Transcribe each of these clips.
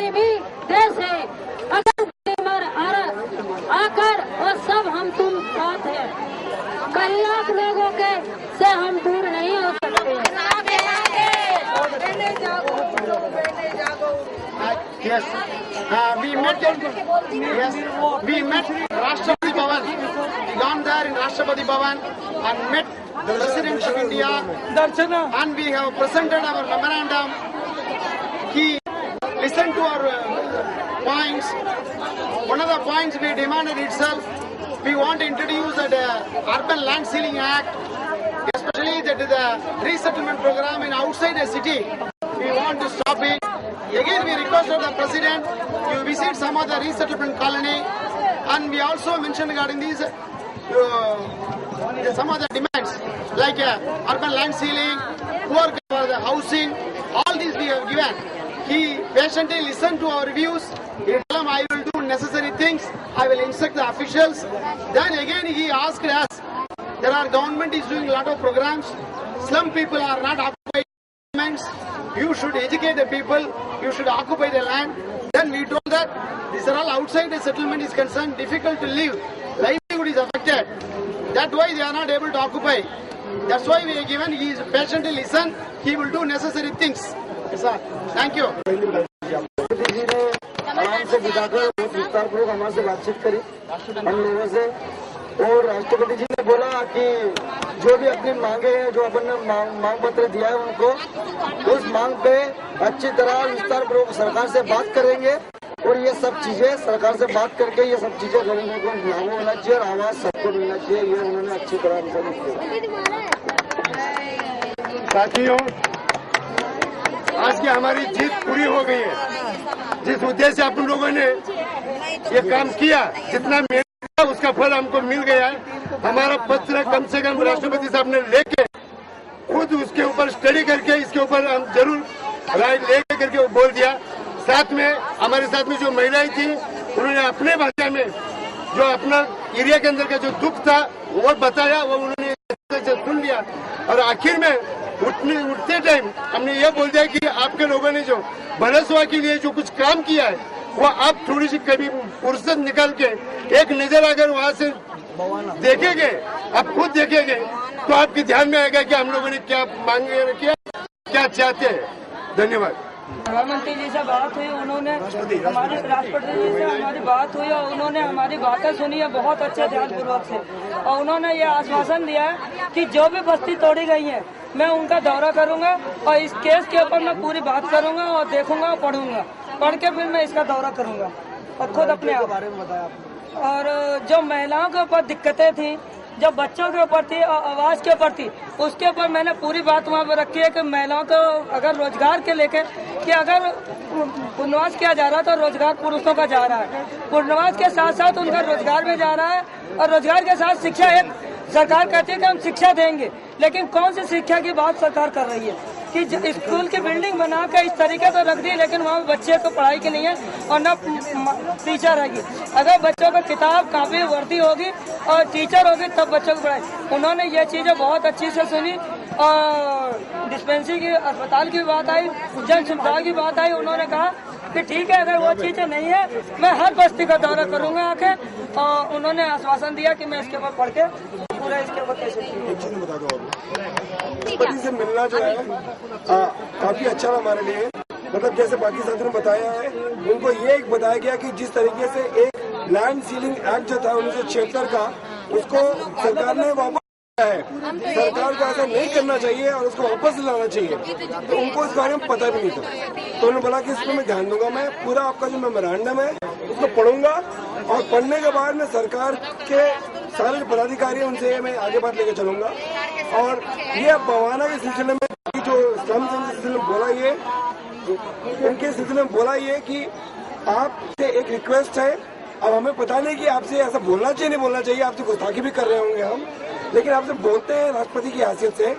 गरीबी देश है, अगर आकर और सब हम तुम साथ है, कई लाख लोगों के से हम दूर नहीं हो सकते। Yes, we met Rashtrapati Bhavan. We gone there in Rashtrapati Bhavan and met the President of India, and we have presented our memorandum. He listened to our points. One of the points we demanded itself, we want to introduce the Urban Land Ceiling Act, especially the resettlement program in outside the city. We want to stop it. Again, we requested the President to visit some of the resettlement colony, and we also mentioned regarding these some of the demands like urban land ceiling, poor for the housing, all these we have given. He patiently listened to our views. He told him, I will do necessary things. I will instruct the officials. Then again he asked us, our government is doing a lot of programs. Slum people are not occupied. You should educate the people. You should occupy the land. Then we told that these are all outside the settlement is concerned, difficult to live. Livelihood is affected. That's why they are not able to occupy. That's why we are given. He is patiently listen. He will do necessary things. Yes, sir. Thank you. आराम से बिताकर बहुत विस्तारपूर्वक हमारे से बातचीत करी हम लोगों से, और राष्ट्रपति जी ने बोला कि जो भी अपनी मांगे हैं, जो अपन ने मांग पत्र दिया है उनको, उस मांग पे अच्छी तरह विस्तारपूर्वक सरकार से बात करेंगे, और ये सब चीजें सरकार से बात करके ये सब चीजें गरीबों को लागू होना चाहिए और आवाज सबको मिलना चाहिए। ये उन्होंने अच्छी तरह साथियों, आज की हमारी जीत पूरी हो गई है। जिस उद्देश्य से आप लोगों ने ये काम किया, जितना मेहनत किया उसका फल हमको मिल गया है। हमारा पत्र कम से कम राष्ट्रपति साहब ने लेके खुद उसके ऊपर स्टडी करके इसके ऊपर हम जरूर राय लेके करके बोल दिया। साथ में हमारे साथ में जो महिलाएं थी उन्होंने अपने भाषा में जो अपना एरिया के अंदर का जो दुख था वो बताया, वो उन्होंने सुन लिया, और आखिर में उठते टाइम हमने ये बोल दिया कि आपके लोगों ने जो बनसवा के लिए जो कुछ काम किया है वो आप थोड़ी सी कभी फुर्सत निकाल के एक नजर अगर वहाँ से देखेंगे, आप खुद देखेंगे तो आपके ध्यान में आएगा कि हम लोगों ने क्या मांगे किया, क्या चाहते हैं। धन्यवाद। प्रधानमंत्री जी से बात हुई, उन्होंने हमारे राष्ट्रपति जी से हमारी बात हुई और उन्होंने हमारी बातें सुनी है बहुत अच्छे ध्यानपूर्वक से, और उन्होंने ये आश्वासन दिया है कि जो भी बस्ती तोड़ी गई है मैं उनका दौरा करूंगा और इस केस के ऊपर मैं पूरी बात करूंगा और देखूंगा और पढ़ूंगा, पढ़ के फिर मैं इसका दौरा करूंगा और खुद अपने आप बारे में बताया। और जो महिलाओं के ऊपर दिक्कतें थी, जो बच्चों के ऊपर थी और आवाज के ऊपर थी, उसके ऊपर मैंने पूरी बात वहाँ पर रखी है कि महिलाओं को अगर रोजगार के लेके कि अगर पुनर्वास किया जा रहा है तो रोजगार पुरुषों का जा रहा है, पुनर्वास के साथ साथ उनका रोजगार भी जा रहा है, और रोजगार के साथ शिक्षा एक सरकार कहती है कि हम शिक्षा देंगे, लेकिन कौन सी शिक्षा की बात सरकार कर रही है कि स्कूल की बिल्डिंग बना के इस तरीके से रख दी, लेकिन वहाँ बच्चे को पढ़ाई की नहीं है और न टीचर रहेगी। अगर बच्चों को किताब कापी वर्दी होगी और टीचर होगी तब बच्चों को पढ़ाई। उन्होंने ये चीजें बहुत अच्छी से सुनी, और डिस्पेंसरी की अस्पताल की बात आई, जन सुविधा की बात आई। उन्होंने कहा कि ठीक है, अगर वो चीजें नहीं है मैं हर बस्ती का दौरा करूंगा आके, और उन्होंने आश्वासन दिया कि मैं इसके ऊपर पढ़ के पूरा इसके ऊपर कैसे बता दो। राष्ट्रपति से मिलना जो है काफी अच्छा था हमारे लिए। मतलब जैसे बाकी साथियों ने बताया है, उनको ये एक बताया गया कि जिस तरीके से एक लैंड सीलिंग एक्ट जो था 1976 का, उसको सरकार ने वापस है, सरकार को ऐसा नहीं करना चाहिए और उसको वापस लाना चाहिए, तो उनको इस बारे में पता भी नहीं था। तो उन्होंने बोला कि इस पर मैं ध्यान दूंगा, मैं पूरा आपका जो मेमोरेंडम है उसको पढ़ूंगा, और पढ़ने के बाद मैं सरकार के सारे जो पदाधिकारी हैं उनसे मैं आगे बात लेके चलूंगा। और ये बवाना के सिलसिले में जो स्लम के सिलसिले में बोला, ये उनके सिलसिले में बोला ये कि आपसे एक रिक्वेस्ट है, अब हमें पता नहीं कि आपसे ऐसा बोलना चाहिए नहीं बोलना चाहिए, आपसे गुस्ताखी भी कर रहे होंगे हम, लेकिन आपसे बोलते हैं राष्ट्रपति की हैसियत से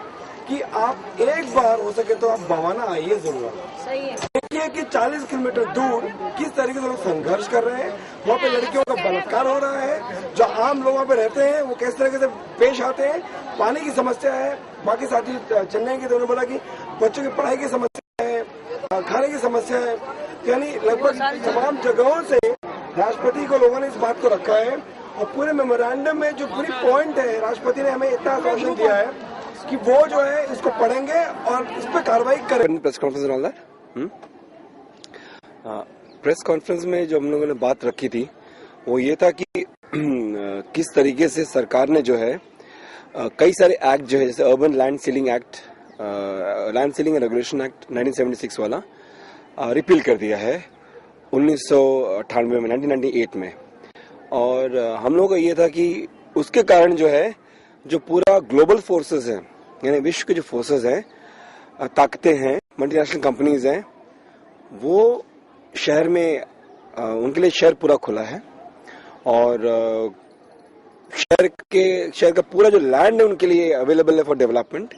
कि आप एक बार हो सके तो आप बवाना आइए जरूर। देखिए कि 40 किलोमीटर दूर किस तरीके से लोग संघर्ष कर रहे हैं, वहाँ पे लड़कियों का बलात्कार हो रहा है, जो आम लोग वहाँ पे रहते हैं वो किस तरीके से पेश आते हैं, पानी की समस्या है। बाकी साथी चेन्नई के दोनों बोला कि बच्चों की पढ़ाई की समस्या है, खाने की समस्या है, यानी लगभग तमाम जगहों से राष्ट्रपति को लोगों ने इस बात को रखा है और पूरे मेमोरेंडम में जो पूरी पॉइंट है राष्ट्रपति ने हमें इतना आश्वासन दिया है कि वो जो है इसको पढ़ेंगे और इस पर कार्रवाई करेंगे। Press conference all that press conference में जो हम लोगों ने बात रखी थी वो ये था कि किस तरीके से सरकार ने जो है कई सारे एक्ट जो है जैसे urban land ceiling act, land ceiling and regulation act 1976 वाला रिपील कर दिया है 1998 में 1998 में। और हम लोगों का ये था कि उसके कारण जो है जो पूरा ग्लोबल फोर्सेस हैं यानी विश्व के जो फोर्सेस हैं, ताकतें हैं, मल्टीनेशनल कंपनीज हैं, वो शहर में उनके लिए शहर पूरा खुला है और शहर का पूरा जो लैंड है उनके लिए अवेलेबल है फॉर डेवलपमेंट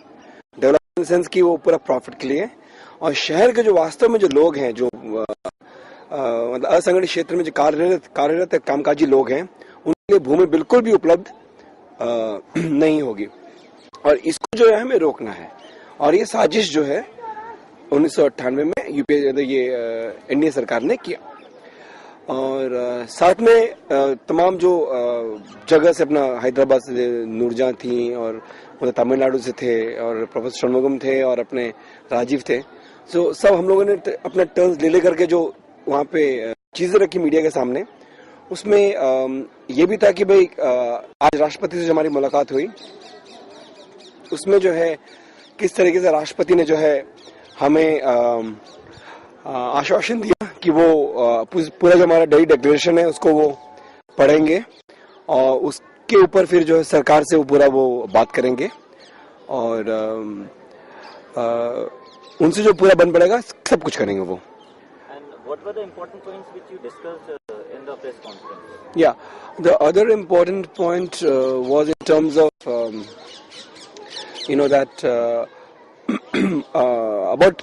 सेंस की वो पूरा प्रॉफिट के लिए। और शहर के जो वास्तव में जो लोग हैं जो मतलब असंगठित क्षेत्र में जो कार्यरत कामकाजी लोग हैं उनके लिए भूमि बिल्कुल भी उपलब्ध नहीं होगी और इसको जो है हमें रोकना है। और ये साजिश जो है 1998 में यूपीए ये एनडीए सरकार ने किया और साथ में तमाम जो जगह से अपना हैदराबाद से नूरजहां थी और तमिलनाडु से थे और प्रोफेसर षणमुगम थे और अपने राजीव थे, तो सब हम लोगों ने अपना टर्न्स ले करके जो वहाँ पे चीजें रखी मीडिया के सामने। उसमें ये भी था कि भाई आज राष्ट्रपति से जो हमारी मुलाकात हुई उसमें जो है किस तरीके से राष्ट्रपति ने जो है हमें आश्वासन दिया कि वो पूरा जो हमारा डेली डिक्लेरेशन है उसको वो पढ़ेंगे और उसके ऊपर फिर जो है सरकार से वो पूरा वो बात करेंगे और उनसे जो पूरा बन पड़ेगा सब कुछ करेंगे वो। What were the important points which you discussed in the press conference? Yeah, the other important point was in terms of that about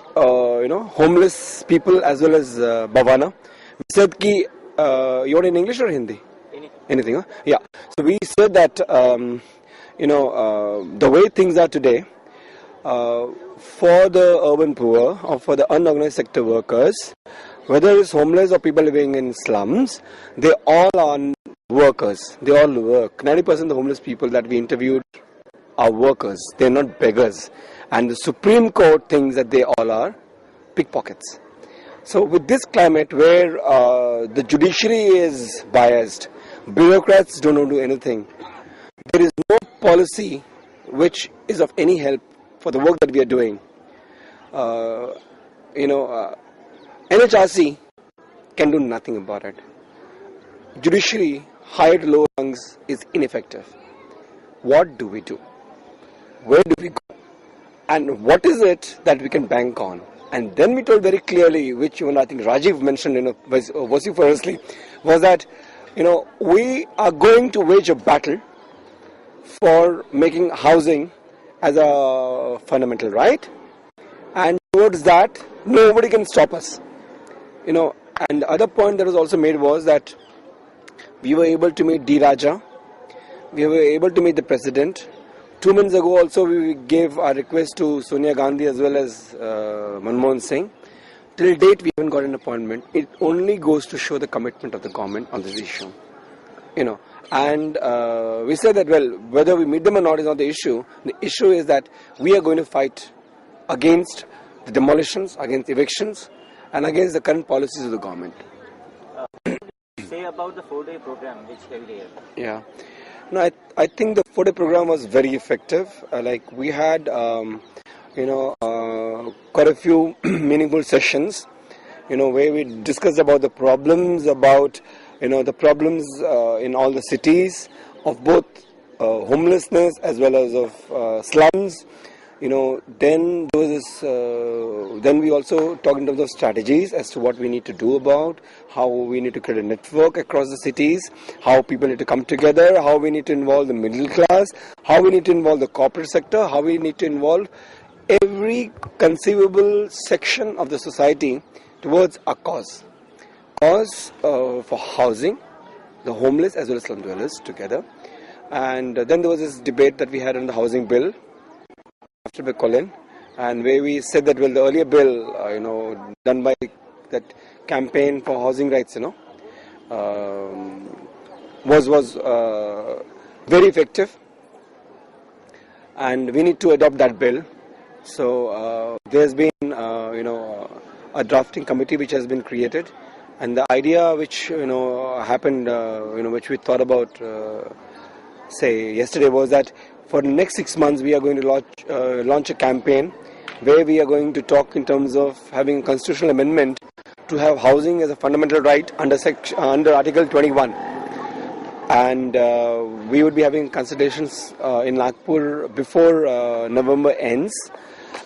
homeless people as well as Bhavana. We said ki you want in English or Hindi? Anything, huh? Yeah. So we said that the way things are today, for the urban poor or for the unorganized sector workers, whether it's homeless or people living in slums, they all are workers. They all work. 90% of the homeless people that we interviewed are workers. They're not beggars. And the Supreme Court thinks that they all are pickpockets. So with this climate where the judiciary is biased, bureaucrats don't do anything, there is no policy which is of any help for the work that we are doing. NHRC can do nothing about it. Judiciary, higher to lower rungs, is ineffective. What do we do? Where do we go? And what is it that we can bank on? And then we told very clearly, which even I think Rajiv mentioned vociferously, was that we are going to wage a battle for making housing as a fundamental right, and towards that nobody can stop us. And the other point that was also made was that we were able to meet D. Raja, we were able to meet the President. 2 months ago also we gave our request to Sonia Gandhi as well as Manmohan Singh. Till date we haven't got an appointment. It only goes to show the commitment of the government on this issue. And we said that, well, whether we meet them or not is not the issue. The issue is that we are going to fight against the demolitions, against evictions, and against the current policies of the government. Say about the 4-day program which held here. Yeah. No, I think the 4-day program was very effective. We had, quite a few meaningful sessions, where we discussed about the problems, in all the cities of both homelessness as well as of slums. Then there was this. Then we also talked in terms of strategies as to what we need to do about how we need to create a network across the cities, how people need to come together, how we need to involve the middle class, how we need to involve the corporate sector, how we need to involve every conceivable section of the society towards a cause for housing, the homeless as well as slum dwellers together. And then there was this debate that we had on the housing bill after by Colin, and where we said that, well, the earlier bill, done by that campaign for housing rights, was very effective, and we need to adopt that bill. So there's been a drafting committee which has been created, and the idea which happened, which we thought about say yesterday, was that for the next 6 months we are going to launch a campaign where we are going to talk in terms of having a constitutional amendment to have housing as a fundamental right under Article 21. And we would be having consultations in Nagpur before November ends,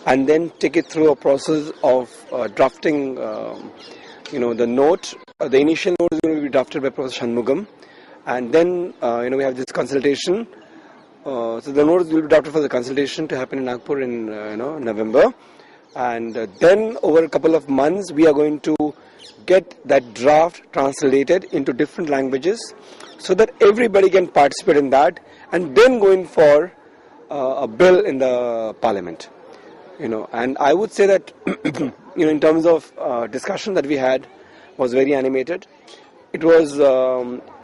and then take it through a process of drafting. The note, the initial note is going to be drafted by Professor Shanmugam, and then we have this consultation. So the note will be drafted for the consultation to happen in Nagpur in November, and then over a couple of months we are going to get that draft translated into different languages, so that everybody can participate in that, and then going for a bill in the parliament. And I would say that in terms of discussion that we had was very animated. It was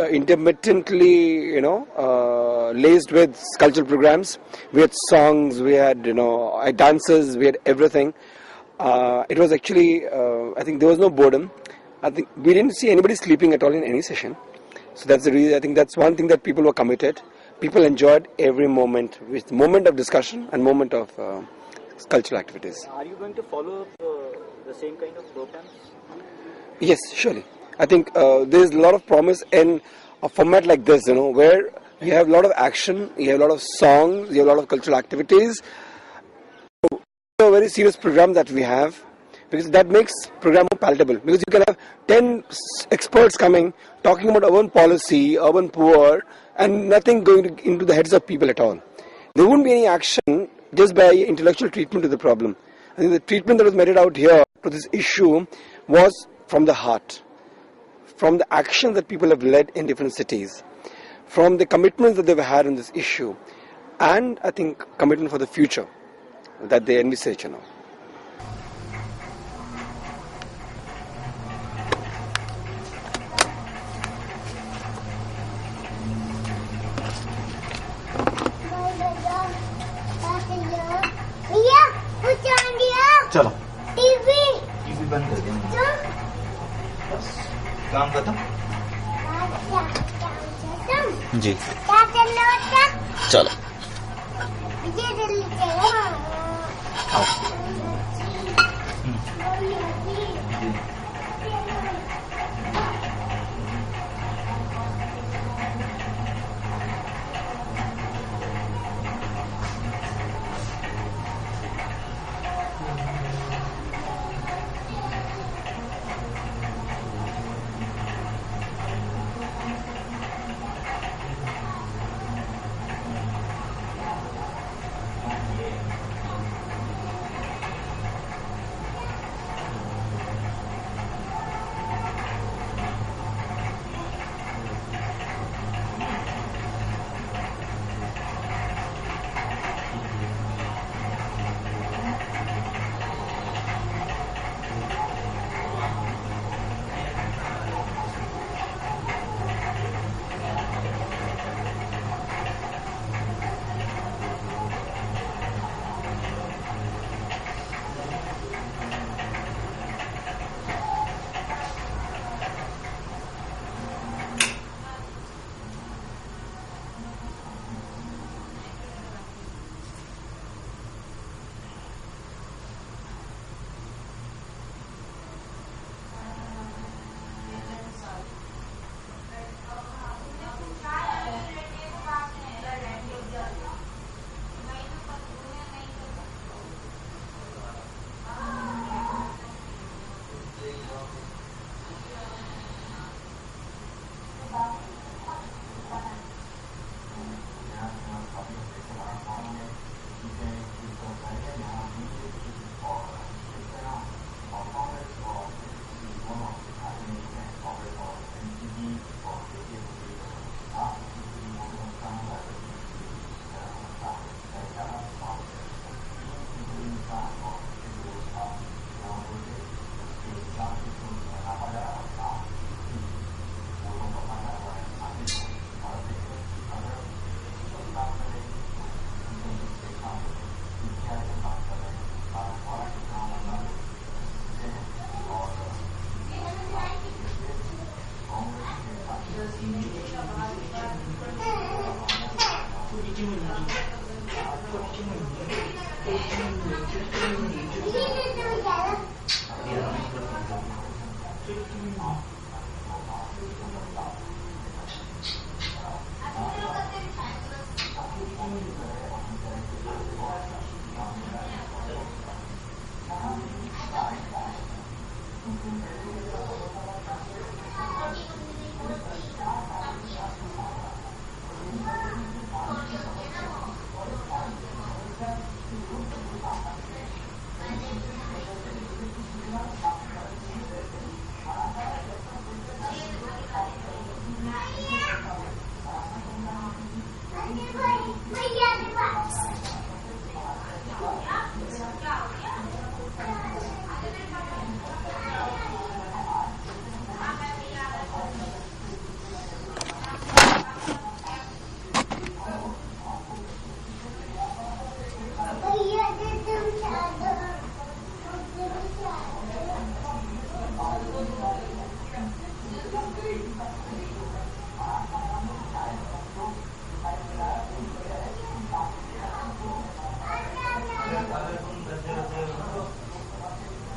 intermittently laced with cultural programs. We had songs, we had dances, we had everything. It was actually I think there was no boredom. I think we didn't see anybody sleeping at all in any session. So that's the reason. I think that's one thing that people were committed. People enjoyed every moment, with moment of discussion and moment of cultural activities. Are you going to follow up the same kind of programs? Yes, surely. I think there is a lot of promise in a format like this, where you have a lot of action, you have a lot of songs, you have a lot of cultural activities. So, a very serious program that we have, because that makes program more palatable. Because you can have 10 experts coming, talking about urban policy, urban poor, and nothing going into the heads of people at all. There won't be any action just by intellectual treatment to the problem. I think the treatment that was meted out here to this issue was from the heart, from the action that people have led in different cities, from the commitments that they've had on this issue, and I think commitment for the future that they envisage. चलो TV बंद कर दिया बस काम खत्म जी चलो आओ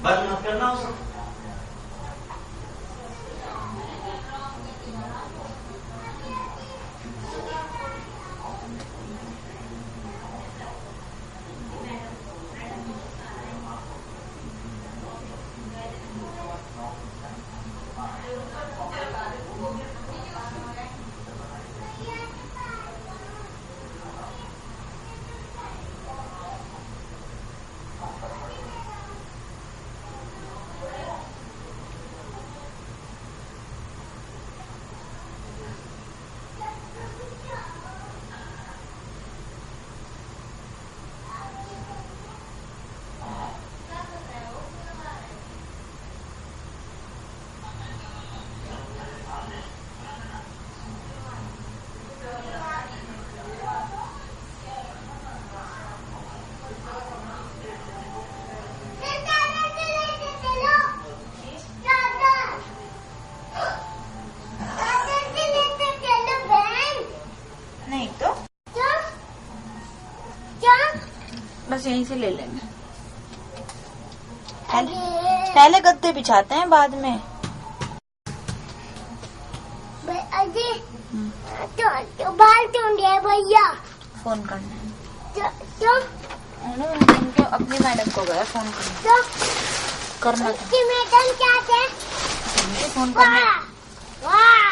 बात मत करना उसको। नहीं तो बस यहीं से ले लेंगे। पहले गद्दे बिछाते हैं बाद में। तो बाल टूट गए भैया। फोन करना है तो उनके अपनी मैडम को गया फोन करना। करना था। उसकी मैडम क्या थे? उनके फोन करना। वाह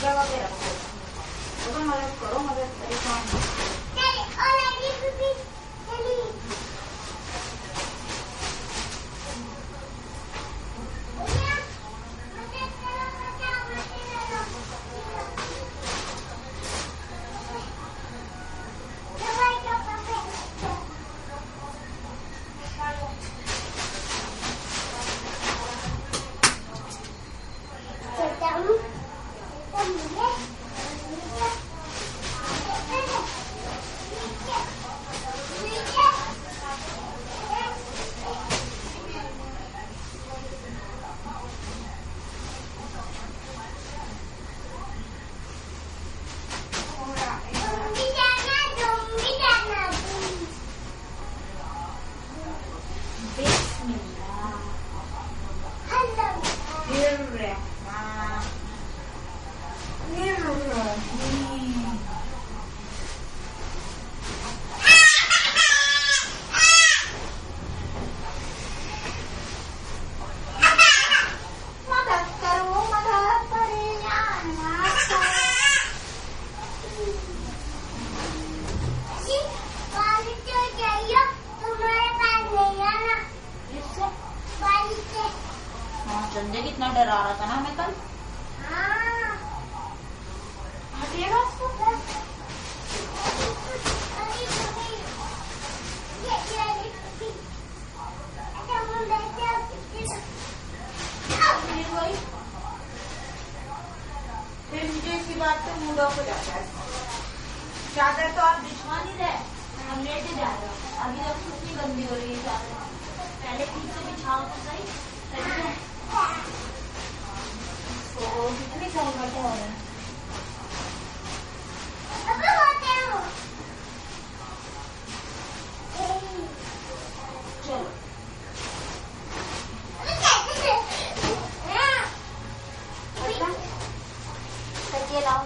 लगा के रखो, तो मदद करो, मदद परेशान हो। संजय कितना डरा रहा था ना हमें कल। हटिएगा उसको। फिर मुझे इसी बात पे मूड ऑफ हो जाता है। चादर तो आप बिछवा नहीं रहे, हम लेटे जा रहे हो। अभी तक कितनी गंदी हो रही है चादर, पहले ठीक से बिछाओ तो सही। तो कितनी सारी बातें हो रही हैं। चलो तकिए लाओ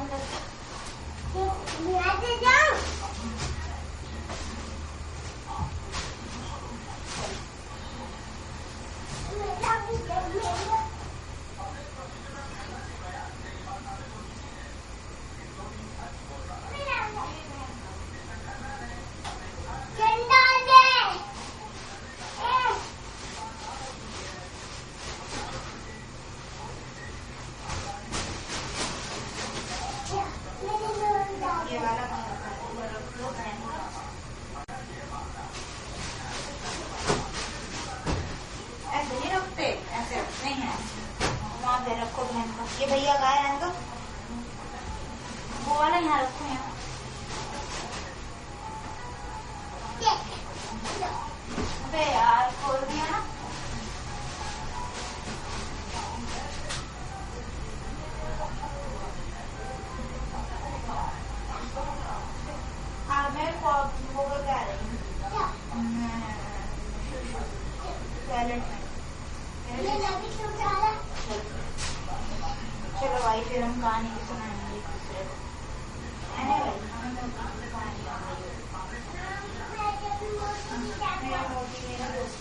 रखो बहन का। ये भैया का है तो वो वाला यहाँ रखो यहाँ। अबे यार खोल दिया ना। हाँ मैं वो कह रही हूँ चलो भाई फिर हम कहानी भी सुनाएंगे एक दूसरे को, है ना भाई। मेरा मोटी मेरा दोस्त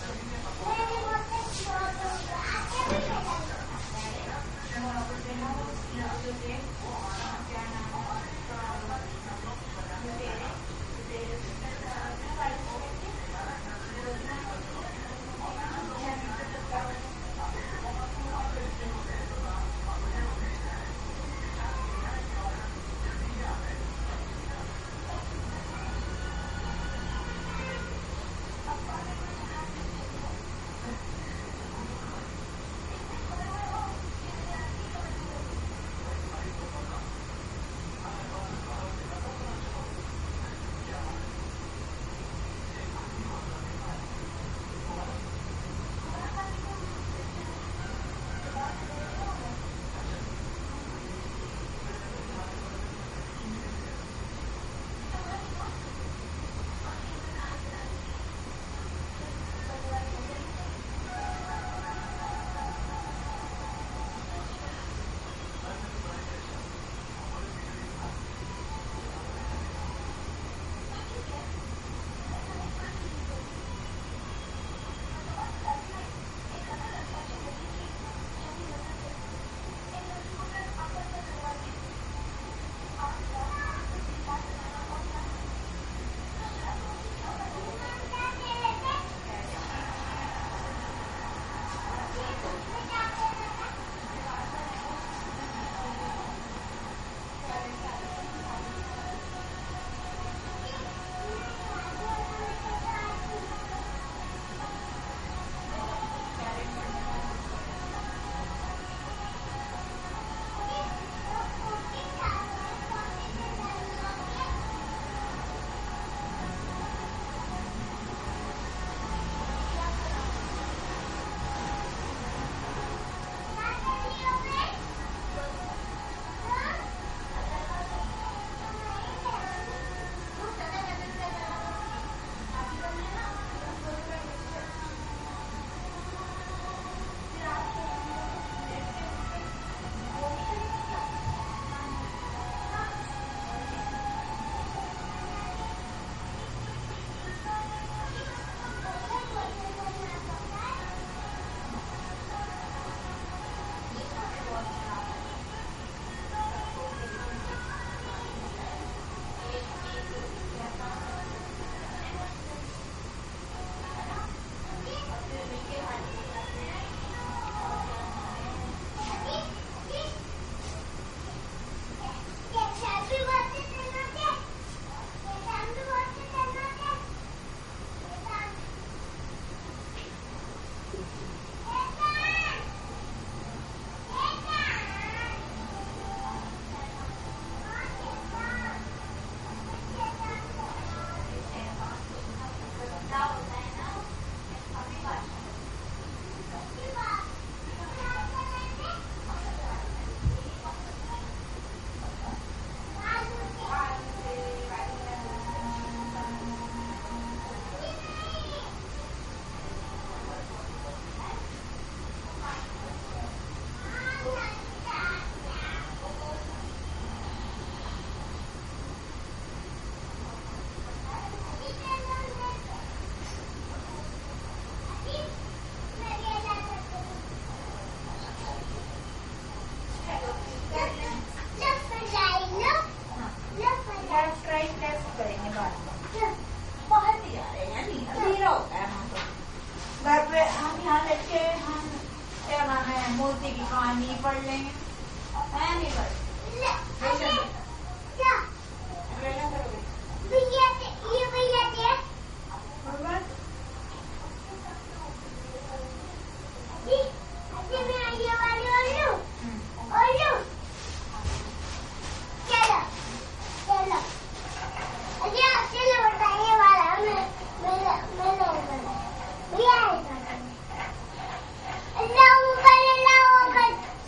है नहीं बस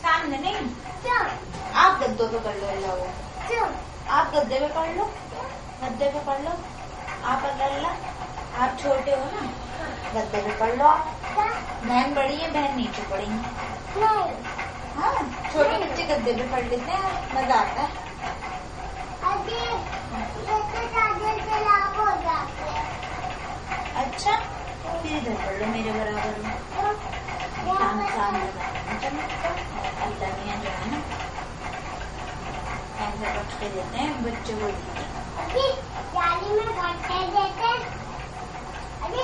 सामने नहीं आप गद्दों पे कर लो अल्लाह आप गद्दे पे पढ़ लो गद्दे पे पढ़ लो आप अल्लाह आप छोटे हो ना गद्दे पे पढ़ लो आप बहन बड़ी है बहन नीचे पढ़ेंगी हाँ छोटे बच्चे गद्दे पे पढ़ लेते हैं मजा आता है अच्छा फिर इधर पढ़ लो मेरे बराबर में शाम शाम अल्लाह मियाँ जो है ना ऐसा रख के देते हैं बच्चों को अभी जाली में घंटे देते हैं अभी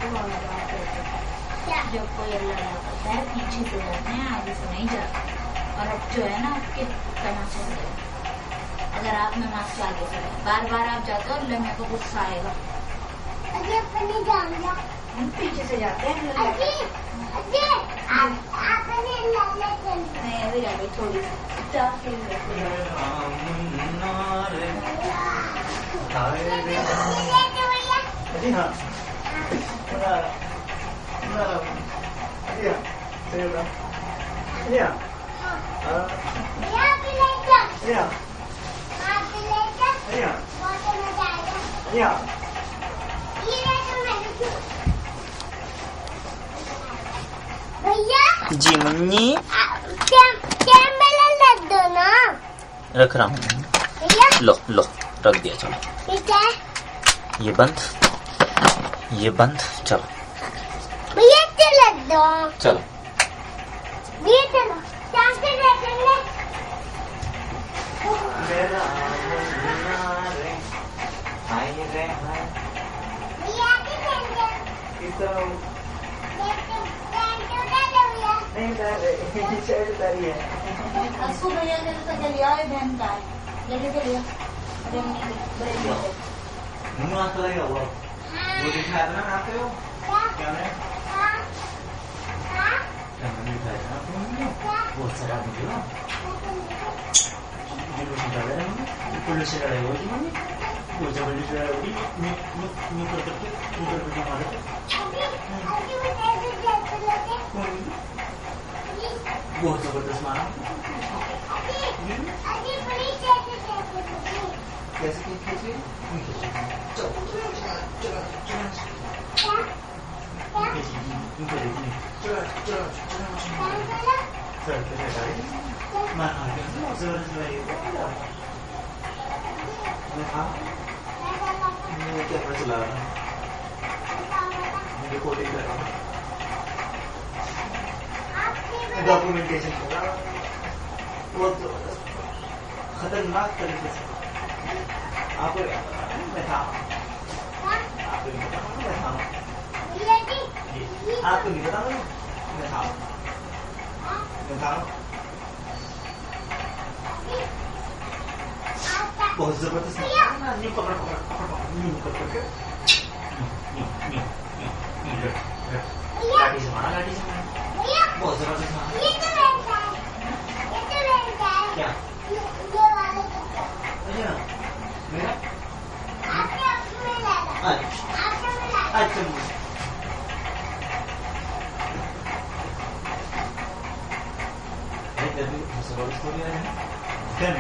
तो वाला बात है जब कोई अल्लाह करता है पीछे से जाते हैं आगे से नहीं जाते। और अब जो है ना आपके तमाशा है, अगर आप नमाज के आगे से बार बार आप जाते हो अल्लाह मेरे को गुस्सा आएगा। हम पीछे से जाते हैं मैं अभी रह गई थोड़ी जी हाँ भैया जी मम्मी कैमरा लग दो ना रख रहा हूँ। भैया। लो लो रख दिया, चलो ठीक है ये बंद चलो भैया चल दो चलो। ये चलो चांस देखेंगे। भैया आगे चलेंगे। अस्सू भैया के तो चलिए आए बहन का लेके चलिए मुंह हाथ लगा हुआ वो दिखाया था ना आपके वो क्या है क्या मैंने दिखाया था आपको बहुत सारा वीडियो पुलिस से लड़ाई हुई थी मम्मी वो जबरदस्ती लड़ाई हुई न्यू करके मारे बहुत जबरदस्त मारा। कैसे कैसे क्या चला रहा मुझे कोडिंग कर रहा हूँ डॉक्यूमेंटेशन कर रहा बहुत जबरदस्त खतरनाक तरीके से आपको मैं था आपको नहीं पता मैं था आपको नहीं पता मैं था बहुत जबरदस्त न्यू पकड़ न्यू करके गाड़ी से मारा बहुत जबरदस्त मारा क्या मेरा अच्छा स्टोरी है क्या है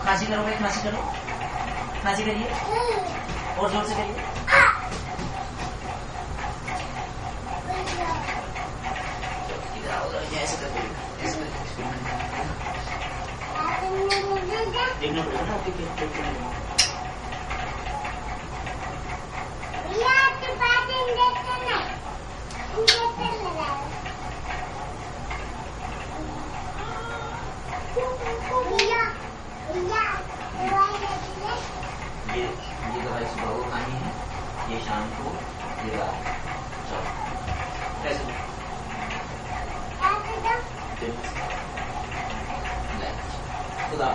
खांसी करो भाई, खांसी करो, खांसी करिए और जोर से करिए। ऐसे कर देखना पड़ेगा ना ये दवाई सुबह को खानी है, ये शाम को, ये रात। चलो कैसे खुदा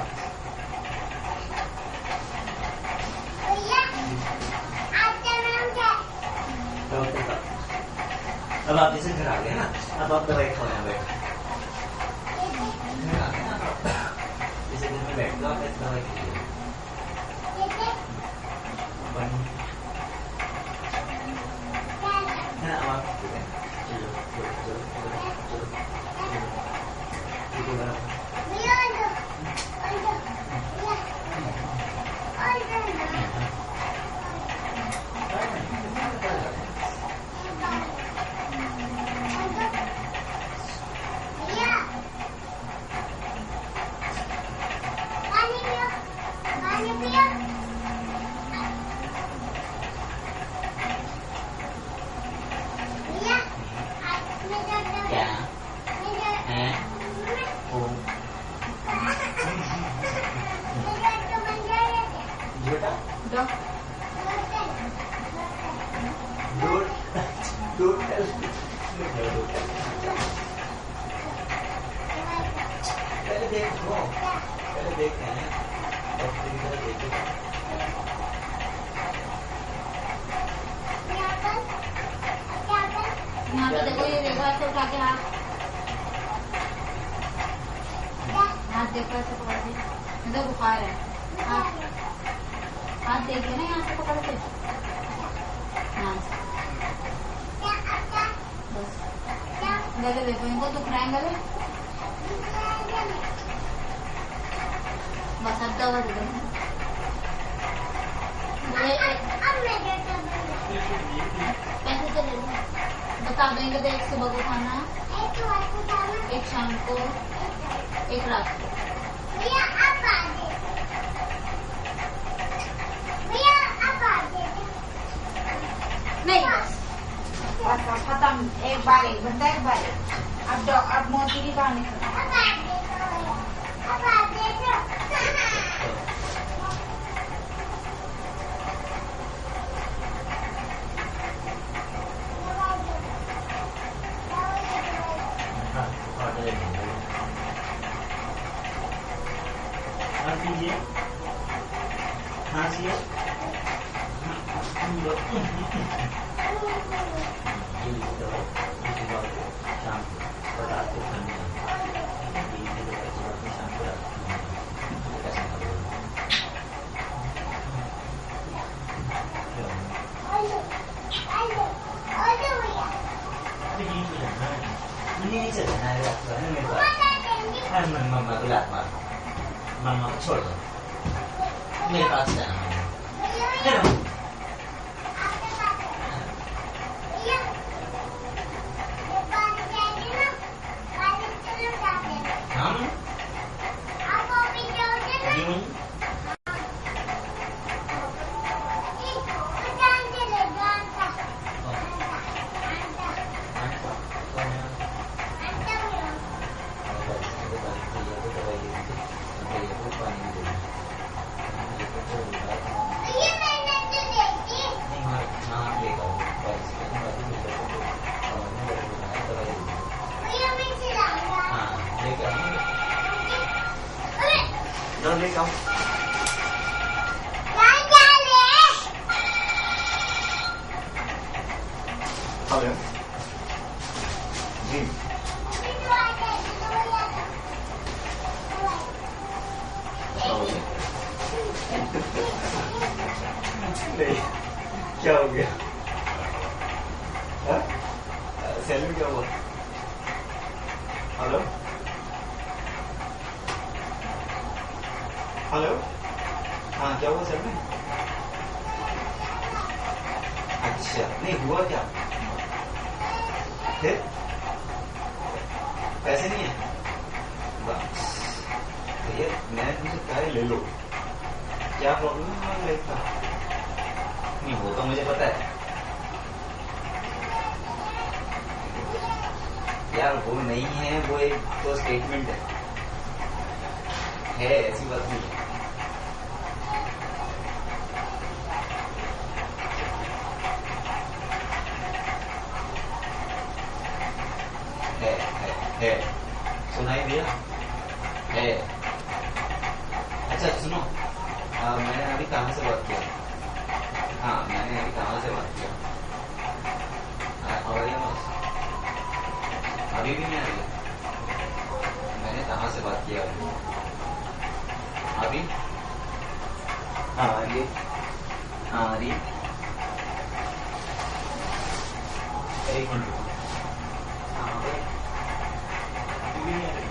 अब आप जैसे घर आ गए ना, अब अब आप दवाई खाओ यहाँ बैठ जैसे दिन में बैठ दो आप ऐसे दवाई खाइए है ना अब आप चलो चलो चलो चलो चलो चलो पहले देखो पहले देखते हैं यहाँ पे देखो ये देखो ऐसे उठा के हाथ देखो ऐसे पकड़ के इधर बुखार है हाथ देखिए ना यहाँ से पकड़ के बस गले देखो इनको दुख रहा है गले बस अब दवा दे दो पैसे चले बता देंगे तो एक सुबह को खाना एक शाम को एक रात को नहीं बस खत्म एक बार एक घंटा एक बार अब मोदी की कहानी मम्मा को लात मार मम्मा को छोड़ दो मेरे पास जाना लेके आओ हेलो जी क्या हो गया सैलरी क्या हुआ हेलो हेलो हाँ क्या हुआ सर में अच्छा नहीं हुआ क्या फिर पैसे नहीं है बस तो ये मैं तुमसे कार्य ले लो क्या प्रॉब्लम है हमारी लाइफ का नहीं वो तो मुझे पता है यार वो नहीं है वो एक तो स्टेटमेंट है ऐसी बात नहीं है सुनाई दिया है अच्छा सुनो मैंने अभी कहाँ से बात किया हाँ मैंने अभी कहाँ से बात किया और अभी अभी भी नहीं आ रही? मैंने कहाँ से बात किया अभी? हाँ आ रही है, हाँ आ रही है। एक मिनट रुको। हाँ अभी भी नहीं आ रही।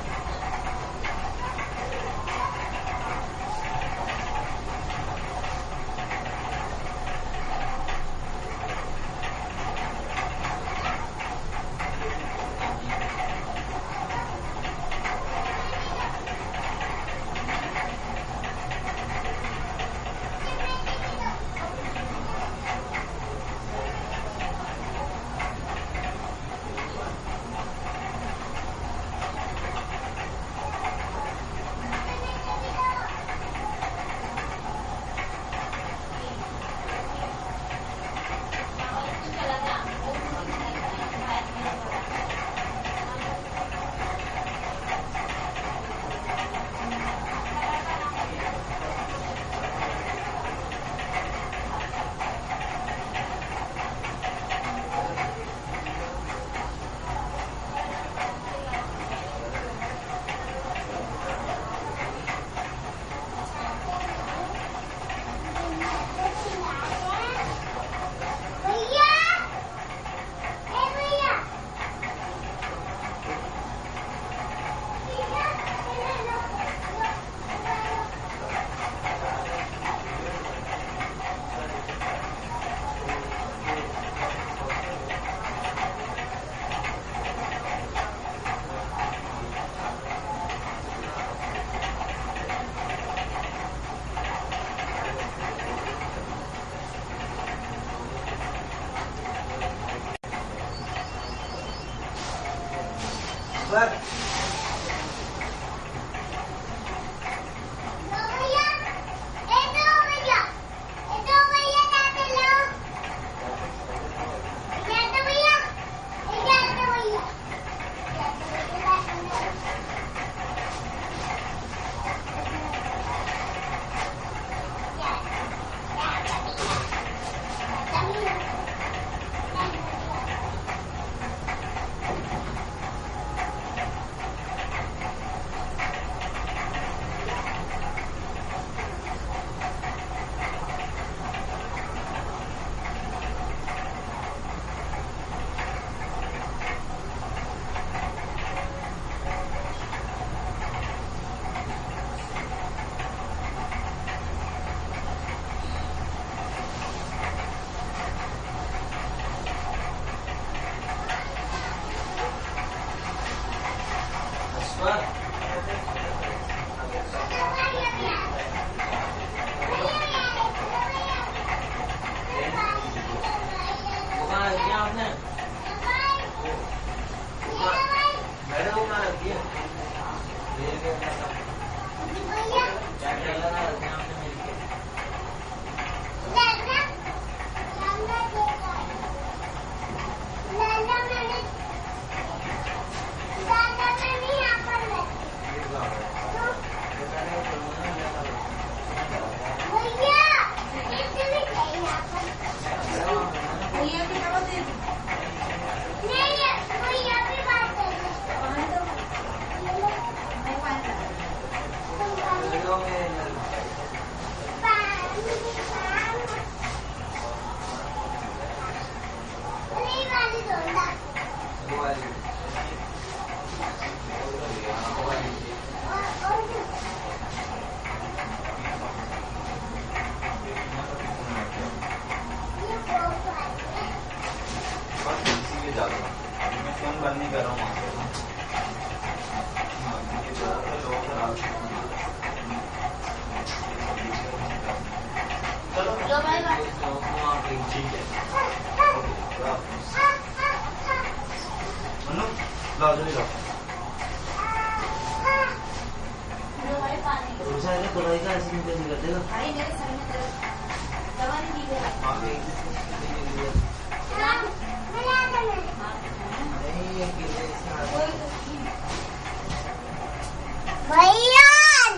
भैया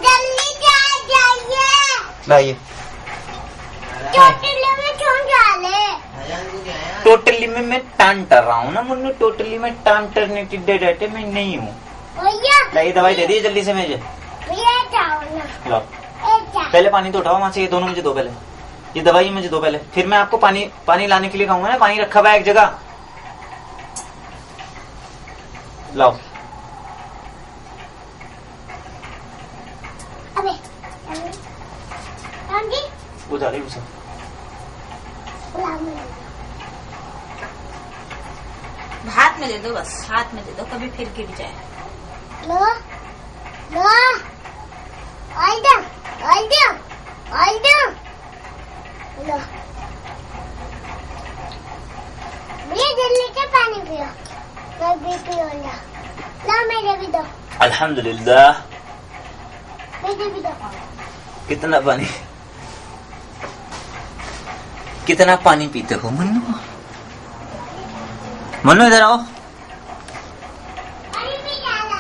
जल्दी जाइए। लाइए टोटली में क्यों डाले? टोटली में मैं टांटर रहा हूँ ना मुन्नू, टोटली मैं टांटरनेटेड डेट मैं नहीं हूँ। भैया ये दवाई दे दी जल्दी से मुझे। भैया जाओ ना लो जा पहले पानी तो उठाओ वहां से, ये दोनों मुझे दो पहले, ये दवाई मुझे दो पहले, फिर मैं आपको पानी लाने के लिए कहूंगा ना, पानी रखा हुआ है एक जगह, लाओ। अबे आंटी वो जा रही उसे। हाथ में दे दो, बस हाथ में दे दो, कभी फिर गिर जाए। लो लो आइडा लो भैया जल्दी से पानी पियो, मैं भी पियूंगा। ला मेरे भी दो, अल्हम्दुलिल्लाह। मुझे भी दो। कितना पानी पीते हो मन्नू? मन्नू इधर आओ। पानी पी डाला।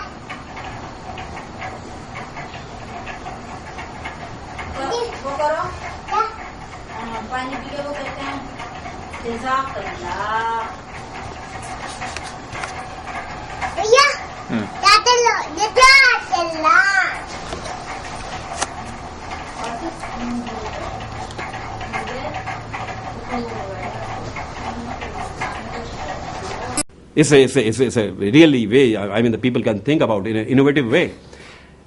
वो करो, क्या? पानी पी के वो कहते हैं जज़ाकल्लाह। भैया जाते लो जज़ाकल्लाह। It's a really way, I mean, the people can think about it in an innovative way.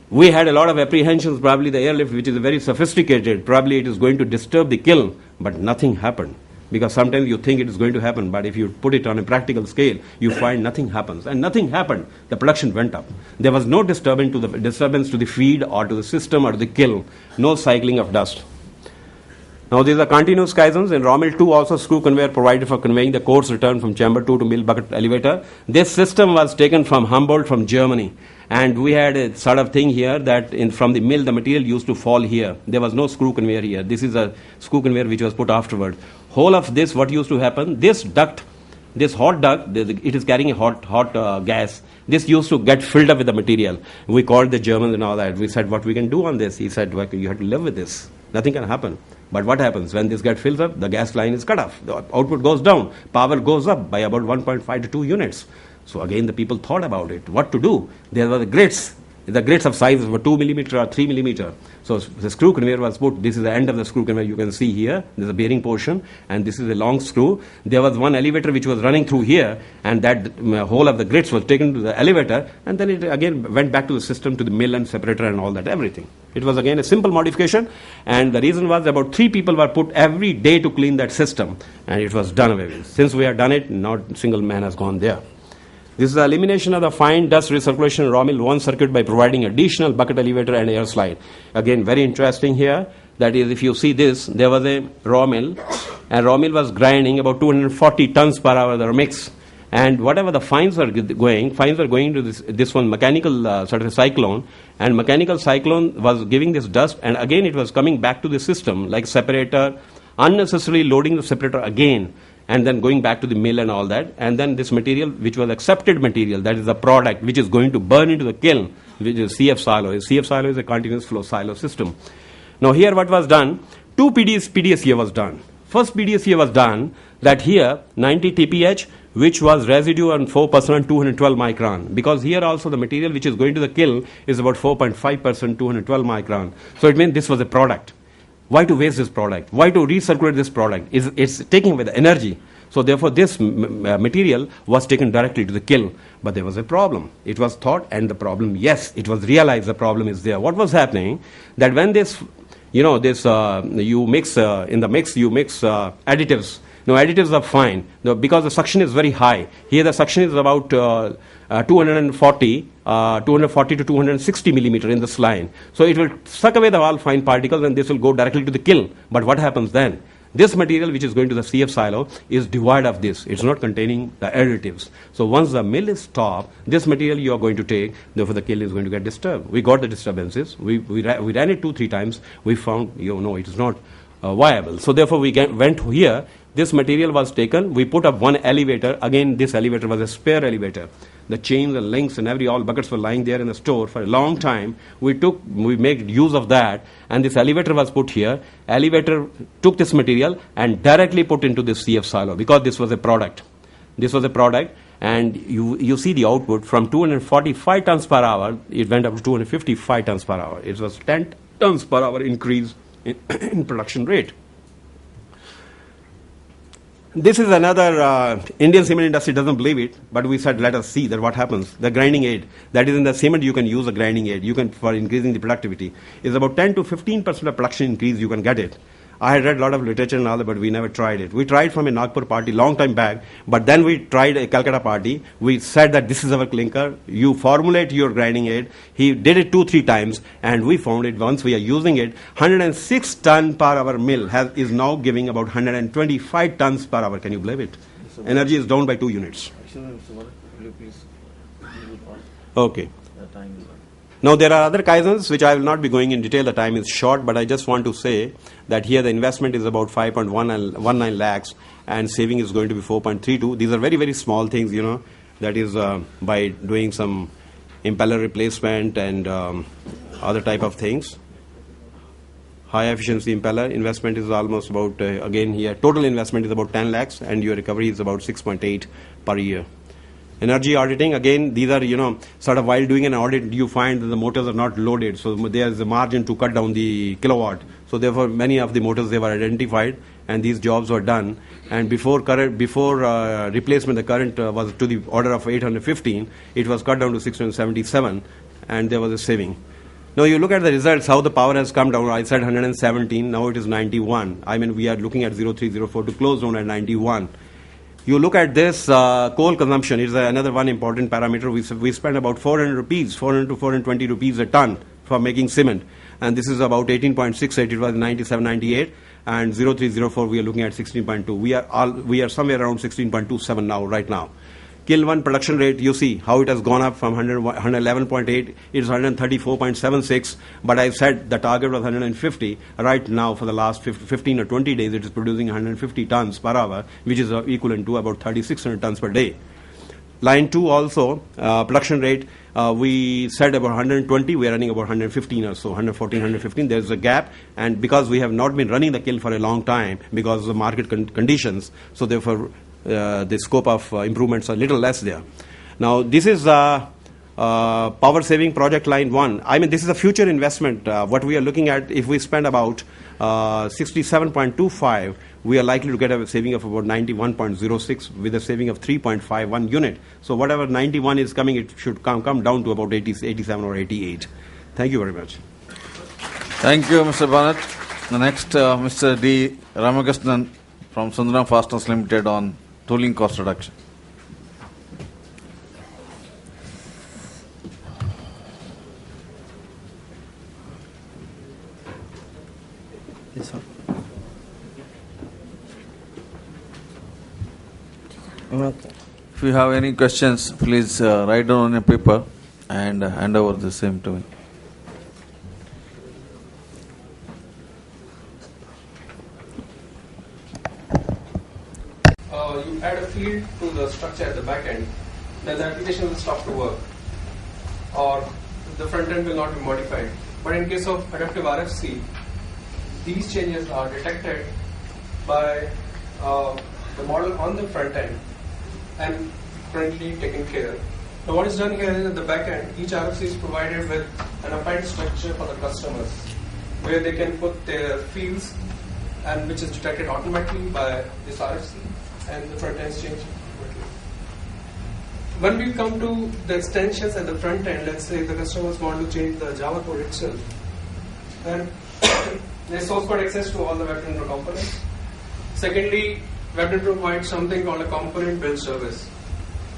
We had a lot of apprehensions, probably the airlift, which is very sophisticated, probably it is going to disturb the kiln, but nothing happened. Because sometimes you think it is going to happen, but if you put it on a practical scale, you find nothing happens. And nothing happened. The production went up. There was no disturbance to the feed or to the system or to the kiln. No cycling of dust. Now these are continuous Kaizens. In raw mill 2 also screw conveyor provided for conveying the coarse return from chamber 2 to mill bucket elevator. This system was taken from Humboldt from Germany. And we had a sort of thing here that from the mill the material used to fall here. There was no screw conveyor here. This is a screw conveyor which was put afterward. Whole of this, what used to happen, this duct, this hot duct, it is carrying a hot gas. This used to get filled up with the material. We called the Germans and all that. We said, what we can do on this? He said, well, you have to live with this. Nothing can happen. But what happens? When this gets filled up, the gas line is cut off. The output goes down. Power goes up by about 1.5 to 2 units. So again, the people thought about it. What to do? There were the grits. The grits of sizes were 2 millimeter or 3 millimeter. So the screw conveyor was put. This is the end of the screw conveyor. You can see here. There's a bearing portion. And this is a long screw. There was one elevator which was running through here. And that whole of the grits was taken to the elevator. And then it again went back to the system, to the mill and separator and all that, everything. It was again a simple modification. And the reason was about 3 people were put every day to clean that system. And it was done away with. Since we have done it, not a single man has gone there. This is the elimination of the fine dust recirculation in raw mill 1 circuit by providing additional bucket elevator and air slide. Again, very interesting here. That is, if you see this, there was a raw mill, and raw mill was grinding about 240 tons per hour the mix. And whatever the fines were going to this one mechanical sort of a cyclone, and mechanical cyclone was giving this dust, and again it was coming back to the system like separator, unnecessarily loading the separator again, and then going back to the mill and all that. And then this material, which was accepted material, that is the product which is going to burn into the kiln, which is CF silo. CF silo is a continuous flow silo system. Now here what was done, 2 PDSCA was done. First PDSCA was done that here 90 TPH, which was residue on 4% on 212 micron. Because here also the material which is going to the kiln is about 4.5% 212 micron. So it means this was a product. Why to waste this product? Why to recirculate this product? It's taking away the energy. So therefore this material was taken directly to the kiln. But there was a problem. It was thought, and the problem, yes, it was realized the problem is there. What was happening? That when this, you mix, in the mix you mix additives. Now additives are fine because the suction is very high. Here the suction is about 240 to 260 millimeter in this line. So it will suck away all fine particles, and this will go directly to the kiln. But what happens then? This material which is going to the CF silo is devoid of this. It's not containing the additives. So once the mill is stopped, this material you are going to take, therefore the kiln is going to get disturbed. We got the disturbances. We ran it 2-3 times. We found, it is not viable. So therefore we went here. This material was taken. We put up one elevator. Again, this elevator was a spare elevator. The chains and links and all buckets were lying there in the store for a long time. We made use of that, and this elevator was put here. Elevator took this material and directly put into this CF silo because this was a product. This was a product, and you see the output from 245 tons per hour, it went up to 255 tons per hour. It was 10 tons per hour increase in production rate. This is another, Indian cement industry doesn't believe it, but we said let us see that what happens. The grinding aid, that is in the cement you can use a grinding aid, you can, for increasing the productivity, is about 10 to 15% of production increase you can get it. I had read a lot of literature and all that, but we never tried it. We tried from a Nagpur party long time back, but then we tried a Calcutta party. We said that this is our clinker. You formulate your grinding aid. He did it 2-3 times, and we found it once we are using it. 106 ton per hour mill is now giving about 125 tons per hour. Can you believe it? Energy is down by 2 units. Okay. Now there are other kaizens which I will not be going in detail, the time is short, but I just want to say that here the investment is about 5.19 lakhs and saving is going to be 4.32. These are very, very small things, you know, that is by doing some impeller replacement and other type of things. High efficiency impeller investment is almost about, again here, total investment is about 10 lakhs and your recovery is about 6.8 per year. Energy auditing, again, these are, you know, sort of while doing an audit, you find that the motors are not loaded. So there is a margin to cut down the kilowatt. So therefore, many of the motors, they were identified and these jobs were done. And before replacement, the current was to the order of 815. It was cut down to 677 and there was a saving. Now you look at the results, how the power has come down. I said 117, now it is 91. I mean, we are looking at 0304 to close down at 91. You look at this coal consumption, is another one important parameter. We spend about 400 rupees, 400 to 420 rupees a ton for making cement. And this is about 18.68, it was 97, 98. And 0304, we are looking at 16.2. We are somewhere around 16.27 now, right now. Kiln 1 production rate, you see how it has gone up from 111.8, it is 134.76, but I said the target was 150. Right now, for the last 15 or 20 days, it is producing 150 tons per hour, which is equivalent to about 3,600 tons per day. Line 2 also, production rate, we said about 120, we are running about 115 or so, 114, 115. There is a gap, and because we have not been running the kiln for a long time because of the market conditions, so therefore, the scope of improvements are a little less there. Now, this is power saving project line 1. I mean, this is a future investment. What we are looking at, if we spend about 67.25, we are likely to get a saving of about 91.06 with a saving of 3.51 unit. So whatever 91 is coming, it should come down to about 87 or 88. Thank you very much. Thank you, Mr. Bharat. The next, Mr. D. Ramakrishnan from Sundaram Fasteners Limited on tooling cost reduction. This one. Okay. If you have any questions, please write down on a paper and hand over the same to me. You add a field to the structure at the back end, then the application will stop to work, or the front end will not be modified. But in case of adaptive RFC, these changes are detected by the model on the front end and currently taken care. Now what is done here is at the back end, each RFC is provided with an applied structure for the customers where they can put their fields and which is detected automatically by this RFC and the front ends change automatically. When we come to the extensions at the front end, let's say the customers want to change the Java code itself, then there's source code access to all the WebDriver components. Secondly, WebDriver provides something called a component build service.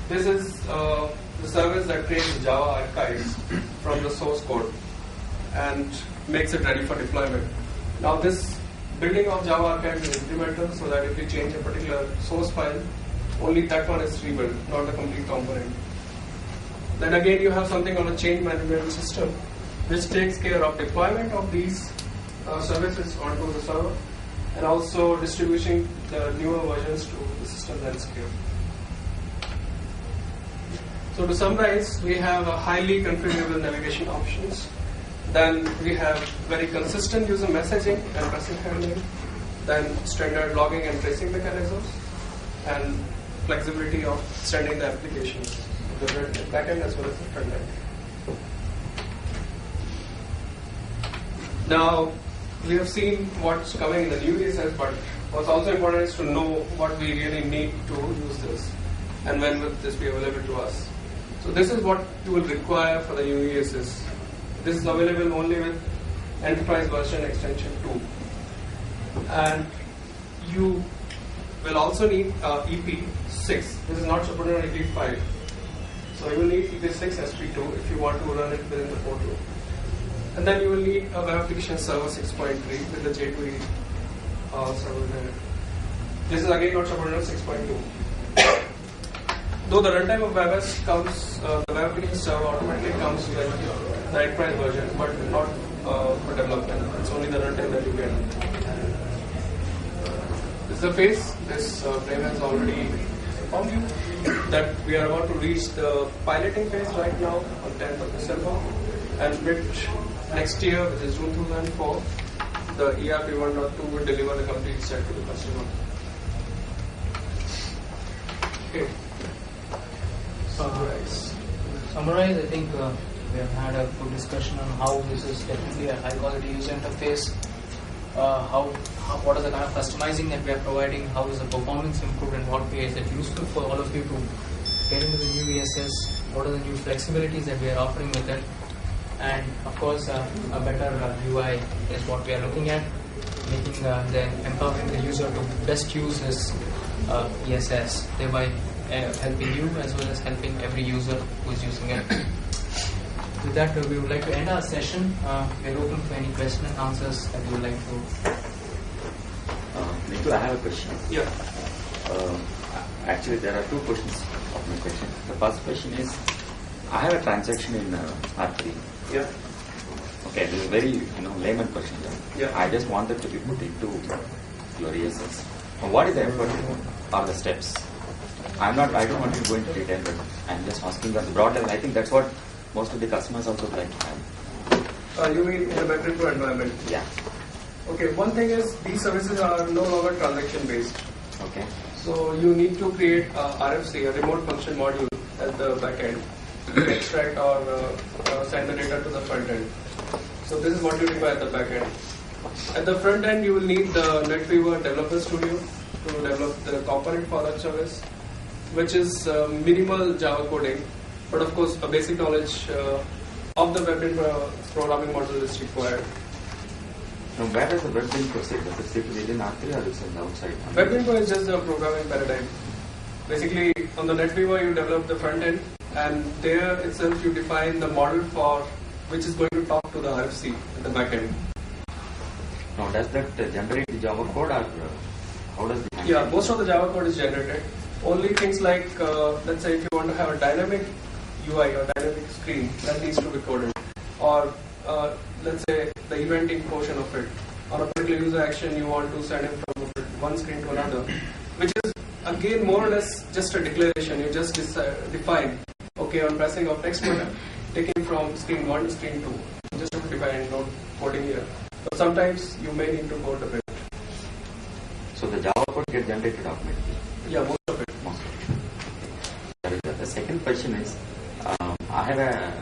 This is the service that creates Java archives from the source code and makes it ready for deployment. Now this building of Java archives is incremental, so that if you change a particular source file, only that one is rebuilt, not the complete component. Then again, you have something on a change management system, which takes care of deployment of these services onto the server, and also distributing the newer versions to the system that is scaled. So to summarize, we have a highly configurable navigation options. Then we have very consistent user messaging and passive handling. Then standard logging and tracing mechanisms. And flexibility of extending the applications, the backend as well as the front end. Now, we have seen what's coming in the new ESS, but what's also important is to know what we really need to use this and when will this be available to us. So this is what you will require for the new ESS. This is available only with Enterprise version extension 2. And you will also need EP6. This is not supported on EP5. So you will need EP6 SP2 if you want to run it within the portal. And then you will need a web application server 6.3 with the J2E server there. This is again not supported on 6.2. Though the runtime of WebOS comes, the web application server automatically comes with the enterprise version, but not for development. It's only the runtime that you get. This is the phase. This frame has already informed you that we are about to reach the piloting phase right now on 10th of December, and which next year, which is June 2004, the ERP 1.2 will deliver the complete set to the customer. Okay. Summarize, I think we have had a good discussion on how this is definitely a high quality user interface, what is the kind of customizing that we are providing, how is the performance improved, and what way is it useful for all of you to get into the new ESS, what are the new flexibilities that we are offering with it, and of course a better UI is what we are looking at, making empowering the user to best use this ESS, thereby helping you as well as helping every user who is using it. With that, we would like to end our session. We are open for any question and answers that you would like to. Nikhil, I have a question. Yeah. Actually, there are two questions of my question. The first question is, I have a transaction in R3. Yeah. Okay, this is a very layman question. Yeah. I just wanted to be put into your ESS. What is the effort or the steps? I don't want to go into detail, but I'm just asking at the broad level. I think that's what most of the customers also would like to have. You mean in the Web Pro environment? Yeah. Okay, one thing is these services are no longer transaction based. Okay. So you need to create a RFC, a remote function module at the back end to extract or send the data to the front end. So this is what you require at the back end. At the front end, you will need the NetWeaver Developer Studio to develop the component for that service, which is minimal Java coding, but of course a basic knowledge of the WebInfra programming model is required. Now, where does the WebInfra sit? Does it sit within R3 or is it outside? WebInfra is just a programming paradigm. Basically, on the NetWeaver you develop the front end, and there itself you define the model for which is going to talk to the RFC at the back end. Now, does that generate the Java code or how does it? Yeah, most of the Java code is generated. Only things like, let's say if you want to have a dynamic UI or dynamic screen, that needs to be coded. Or let's say the eventing portion of it. On a particular user action, you want to send him from one screen to another, which is again more or less just a declaration. You just define, okay, on pressing of next button, taking from screen 1 to screen 2. You just have to define, not coding here. But sometimes you may need to code a bit. So the Java code gets generated automatically? Yeah, most of it. The second question is, I have a